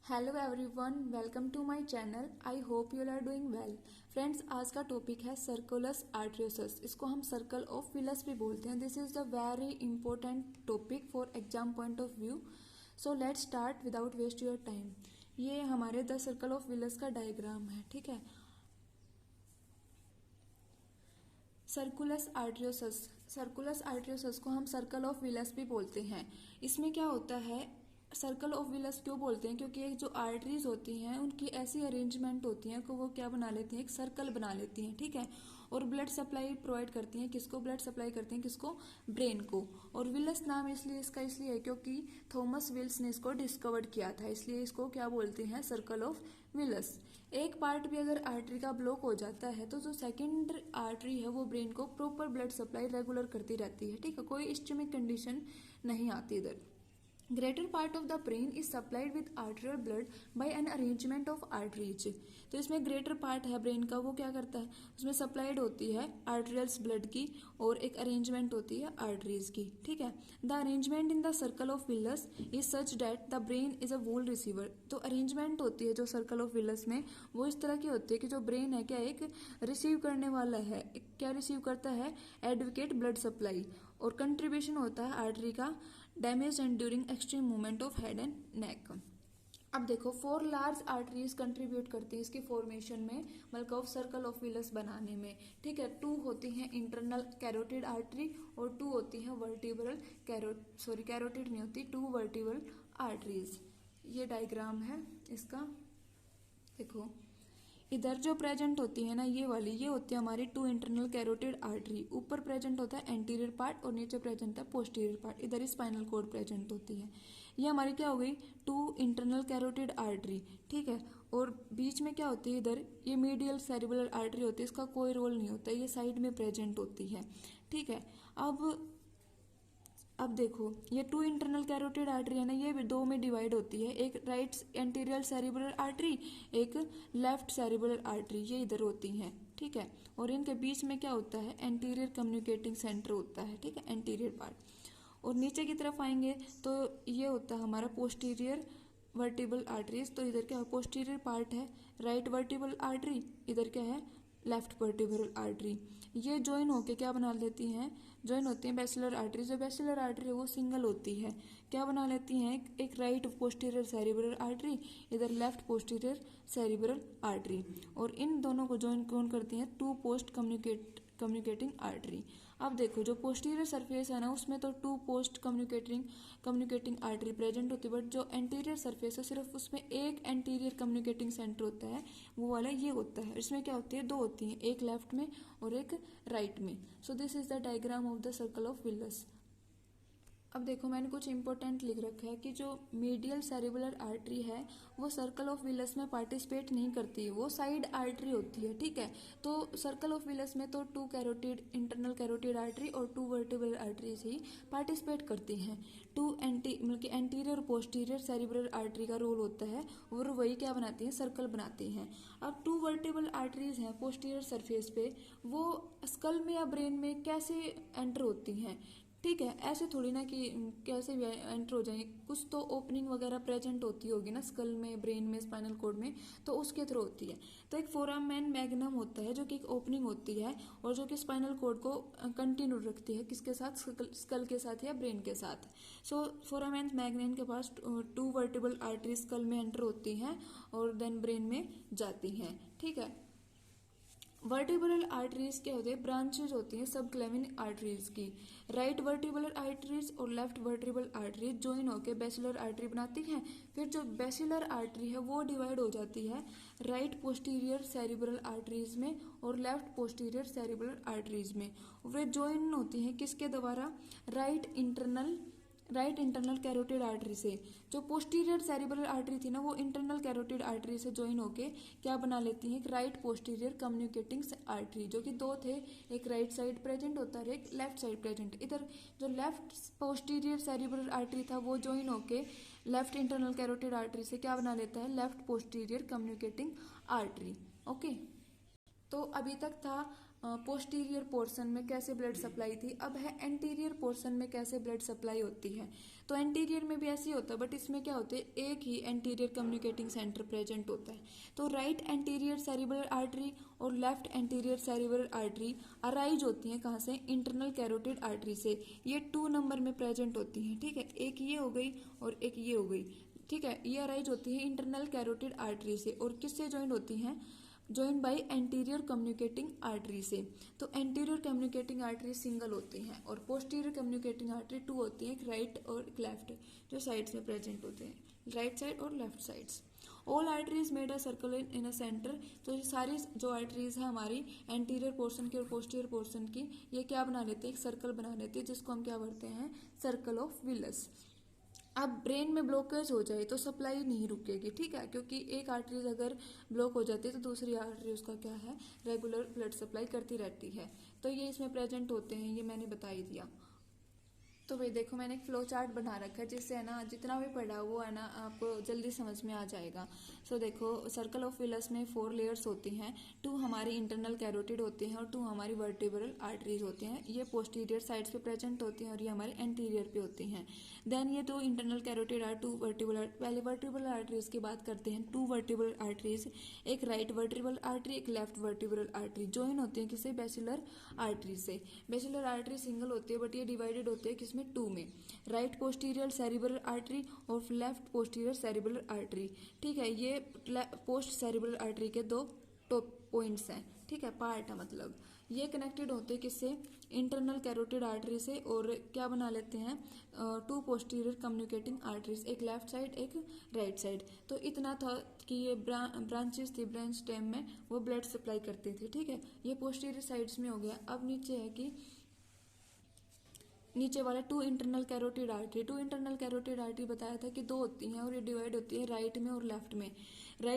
Hello everyone, welcome to my channel. I hope you are doing well. Friends, आज का topic है सर्कुलस arteriosus. इसको हम सर्कल ऑफ विलस भी बोलते हैं। This is the very important topic for exam point of view. So let's start without waste your time. ये हमारे द सर्कल ऑफ विलस का डायग्राम है, ठीक है। सर्कुलस आर्टरियोसस को हम सर्कल ऑफ विलस भी बोलते हैं। इसमें क्या होता है, सर्कल ऑफ विलस क्यों बोलते हैं? क्योंकि एक जो आर्टरीज होती हैं उनकी ऐसी अरेंजमेंट होती है कि वो क्या बना लेती हैं, एक सर्कल बना लेती हैं, ठीक है। और ब्लड सप्लाई प्रोवाइड करती हैं। किसको ब्लड सप्लाई करती हैं? किसको? ब्रेन को। और विलस नाम इसलिए है क्योंकि थॉमस विल्स ने इसको डिस्कवर्ड किया था, इसलिए इसको क्या बोलते हैं? Circle of villous. एक पार्ट भी अगर आर्टरी का ब्लॉक हो जाता है तो जो सेकेंड आर्टरी है वो ब्रेन को प्रॉपर ब्लड सप्लाई रेगुलर करती रहती है, ठीक है। कोई इस्चेमिक कंडीशन नहीं आती इधर। Greater part of the brain is supplied with arterial blood bye an arrangement of arteries. तो इसमें ग्रेटर पार्ट है ब्रेन का, वो क्या करता है, उसमें सप्लाइड होती है आर्टेरियल्स ब्लड की और एक अरेंजमेंट होती है आर्टरीज की, ठीक है। The arrangement in the circle of villous is such that the brain is a wool receiver. तो अरेंजमेंट होती है जो सर्कल ऑफ विलस में, वो इस तरह की होती है कि जो ब्रेन है क्या, एक रिसीव करने वाला है। क्या रिसीव करता है? Advocate blood supply. और कंट्रीब्यूशन होता है आर्टरी का damage and during extreme movement of head and neck. अब देखो, 4 लार्ज आर्टरीज कंट्रीब्यूट करती है इसकी फॉर्मेशन में, मतलब ऑफ सर्कल ऑफ विलस बनाने में, ठीक है। 2 होती हैं इंटरनल कैरोटिड आर्टरी और 2 होती हैं वर्टिब्रल कैरोटिड नहीं होती, 2 वर्टिब्रल आर्टरीज। ये डायग्राम है इसका, देखो। इधर जो प्रेजेंट होती है ना, ये वाली, ये होती है हमारी 2 इंटरनल कैरोटिड आर्टरी। ऊपर प्रेजेंट होता है एंटीरियर पार्ट और नीचे प्रेजेंट है पोस्टीरियर पार्ट। इधर स्पाइनल कॉर्ड प्रेजेंट होती है। ये हमारी क्या हो गई? 2 इंटरनल कैरोटिड आर्टरी, ठीक है। और बीच में क्या होती है? इधर ये मीडियल सेरिब्रल आर्टरी होती है, इसका कोई रोल नहीं होता, ये साइड में प्रेजेंट होती है, ठीक है। अब देखो, ये 2 इंटरनल कैरोटिड आर्टरी है ना, ये भी 2 में डिवाइड होती है। एक राइट एंटीरियर सेरिब्रल आर्टरी, एक लेफ्ट सेरिब्रल आर्टरी, ये इधर होती हैं, ठीक है। और इनके बीच में क्या होता है? एंटीरियर कम्युनिकेटिंग सेंटर होता है, ठीक है, एंटीरियर पार्ट। और नीचे की तरफ आएंगे तो ये होता है हमारा पोस्टीरियर वर्टिबल आर्टरीज। तो इधर क्या है? पोस्टीरियर पार्ट है राइट वर्टिबल आर्टरी, इधर क्या है? Left vertebral artery. ये ज्वाइन होके क्या बना लेती हैं? ज्वाइन होती हैं बैसिलर आर्टरी। जो बैसिलर आर्टरी है वो सिंगल होती है, क्या बना लेती हैं? एक राइट पोस्टीरियर सेरिब्रल आर्टरी, इधर लेफ्ट पोस्टीरियर सेरिब्रल आर्टरी। और इन दोनों को ज्वाइन कौन करती हैं? 2 पोस्ट कम्युनिकेटिंग आर्टरी। अब देखो, जो पोस्टीरियर सरफेस है ना, उसमें तो 2 पोस्ट कम्युनिकेटिंग आर्टरी प्रेजेंट होती है, बट जो एंटीरियर सरफेस है सिर्फ उसमें एक एंटीरियर कम्युनिकेटिंग सेंटर होता है, वो वाला ये होता है। इसमें क्या होती है? 2 होती हैं, एक लेफ्ट में और एक राइट में। So this is the diagram of the circle of villous. अब देखो, मैंने कुछ इंपॉर्टेंट लिख रखा है कि जो मीडियल सेरिब्रल आर्टरी है वो सर्कल ऑफ विलस में पार्टिसिपेट नहीं करती है, वो साइड आर्टरी होती है, ठीक है। तो सर्कल ऑफ विलस में तो 2 कैरोटिड इंटरनल कैरोटिड आर्टरी और 2 वर्टिब्रल आर्टरीज ही पार्टिसिपेट करती हैं। 2 मतलब कि एंटीरियर और पोस्टीरियर सेरिब्रल आर्टरी का रोल होता है और वही क्या बनाती हैं? सर्कल बनाती हैं। अब 2 वर्टिब्रल आर्टरीज हैं पोस्टीरियर सरफेस पे, वो स्कल में या ब्रेन में कैसे एंटर होती हैं? ठीक है, ऐसे थोड़ी ना कि कैसे भी एंटर हो जाए, कुछ तो ओपनिंग वगैरह प्रेजेंट होती होगी ना स्कल में, ब्रेन में, स्पाइनल कॉर्ड में, तो उसके थ्रू होती है। तो एक फोरामेन मैग्नम होता है जो कि एक ओपनिंग होती है और जो कि स्पाइनल कॉर्ड को कंटिन्यू रखती है, किसके साथ? स्कल के साथ या ब्रेन के साथ। सो फोरामेन मैग्नम के पास 2 वर्टिब्रल आर्टरी स्कल में एंटर होती हैं और देन ब्रेन में जाती हैं, ठीक है। वर्टिब्रल आर्टरीज क्या होते हैं? ब्रांचेज होती हैं सब क्लेविन आर्टरीज की। राइट वर्टिब्रल आर्टरीज और लेफ्ट वर्टिब्रल आर्टरीज ज्वाइन होकर बेसिलर आर्टरी बनाती हैं। फिर जो बेसिलर आर्टरी है वो डिवाइड हो जाती है राइट पोस्टीरियर सेरिब्रल आर्टरीज में और लेफ्ट पोस्टीरियर सेरिब्रल आर्टरीज में। वे ज्वाइन होती हैं किसके द्वारा? राइट इंटरनल कैरोटिड आर्टरी से। जो पोस्टीरियर सेरिब्रल आर्टरी थी ना, वो इंटरनल कैरोटिड आर्टरी से ज्वाइन होके क्या बना लेती है? एक राइट पोस्टीरियर कम्युनिकेटिंग आर्टरी, जो कि 2 थे, एक राइट साइड प्रेजेंट होता है एक लेफ्ट साइड प्रेजेंट। इधर जो लेफ्ट पोस्टीरियर सेरिब्रल आर्टरी था वो ज्वाइन होके लेफ्ट इंटरनल कैरोटिड आर्टरी से क्या बना लेता है? Left posterior communicating artery. Okay, तो अभी तक था पोस्टीरियर पोर्शन में कैसे ब्लड सप्लाई थी, अब है एंटीरियर पोर्शन में कैसे ब्लड सप्लाई होती है। तो एंटीरियर में भी ऐसे ही होता है, बट इसमें क्या होता है, एक ही एंटीरियर कम्युनिकेटिंग सेंटर प्रेजेंट होता है। तो राइट एंटीरियर सेरिब्रल आर्टरी और left anterior cerebral artery arise होती हैं कहाँ से, इंटरनल कैरोटिड आर्टरी से। ये 2 नंबर में प्रेजेंट होती हैं, ठीक है, एक ये हो गई और एक ये हो गई, ठीक है। ये अराइज होती है इंटरनल कैरोटिड आर्टरी से, और किससे ज्वाइंट होती हैं, joint by anterior communicating artery से। तो एंटीरियर कम्युनिकेटिंग आर्टरी सिंगल होती हैं और पोस्टीरियर कम्युनिकेटिंग आर्टरी 2 होती हैं, एक राइट और एक लेफ्ट, जो साइड्स में प्रेजेंट होते हैं, राइट साइड और left sides. All arteries made a circle in a centre. तो ये सारी जो आर्टरीज है हमारी एंटीरियर पोर्शन की और पोस्टीरियर पोर्शन की, ये क्या बना लेते हैं, एक सर्कल बना लेते हैं, जिसको हम क्या बोलते हैं, सर्कल ऑफ विलस। अब ब्रेन में ब्लॉकेज हो जाए तो सप्लाई नहीं रुकेगी, ठीक है, क्योंकि एक आर्टरीज अगर ब्लॉक हो जाती है तो दूसरी आर्टरी उसका क्या है, रेगुलर ब्लड सप्लाई करती रहती है। तो ये इसमें प्रेजेंट होते हैं, ये मैंने बता ही दिया। तो भाई देखो, मैंने एक फ्लो चार्ट बना रखा है, जिससे है ना जितना भी पढ़ा वो है ना आपको जल्दी समझ में आ जाएगा। सो देखो, सर्कल ऑफ विलस में 4 लेयर्स होती हैं, 2 हमारी इंटरनल कैरोटिड होते हैं और 2 हमारी वर्टिब्रल आर्टरीज होते हैं। ये पोस्टीरियर साइड्स पे प्रेजेंट होती हैं और ये हमारे एंटीरियर पे होती हैं। देन ये 2 इंटरनल कैरोटिड आर 2 वर्टिब्रल, पहले वर्टिब्रल आर्टरीज की बात करते हैं। 2 वर्टिब्रल आर्टरीज, एक राइट वर्टिब्रल आर्टरी, एक लेफ्ट वर्टिब्रल आर्टरी, ज्वाइन होती है किससे, बैसिलर आर्टरी से। बैसिलर आर्टरी सिंगल होती है, बट ये डिवाइडेड होते हैं किसमें, 2 में, राइट पोस्टीरियर सेरिब्रल आर्टरी और लेफ्ट पोस्टीरियर सेरिब्रल आर्टरी, ठीक है। ये पोस्ट सेरिब्रल आर्टरी के 2 टॉप पॉइंट्स हैं, ठीक है, पार्ट है मतलब। ये कनेक्टेड होते हैं किससे, इंटरनल कैरोटिड आर्टरी से, और क्या बना लेते हैं, 2 पोस्टीरियर कम्युनिकेटिंग आर्टरीज, एक लेफ्ट साइड एक राइट साइड। तो इतना था कि ये ब्रांचेस थी, ब्रेन स्टेम में वो ब्लड सप्लाई करती थी, ठीक है। ये पोस्टीरियर साइड्स में हो गया। अब नीचे है कि नीचे वाले 2 internal carotid artery, 2 internal carotid artery बताया था कि 2 होती हैं और ये डिवाइड होती है राइट में और लेफ्ट में।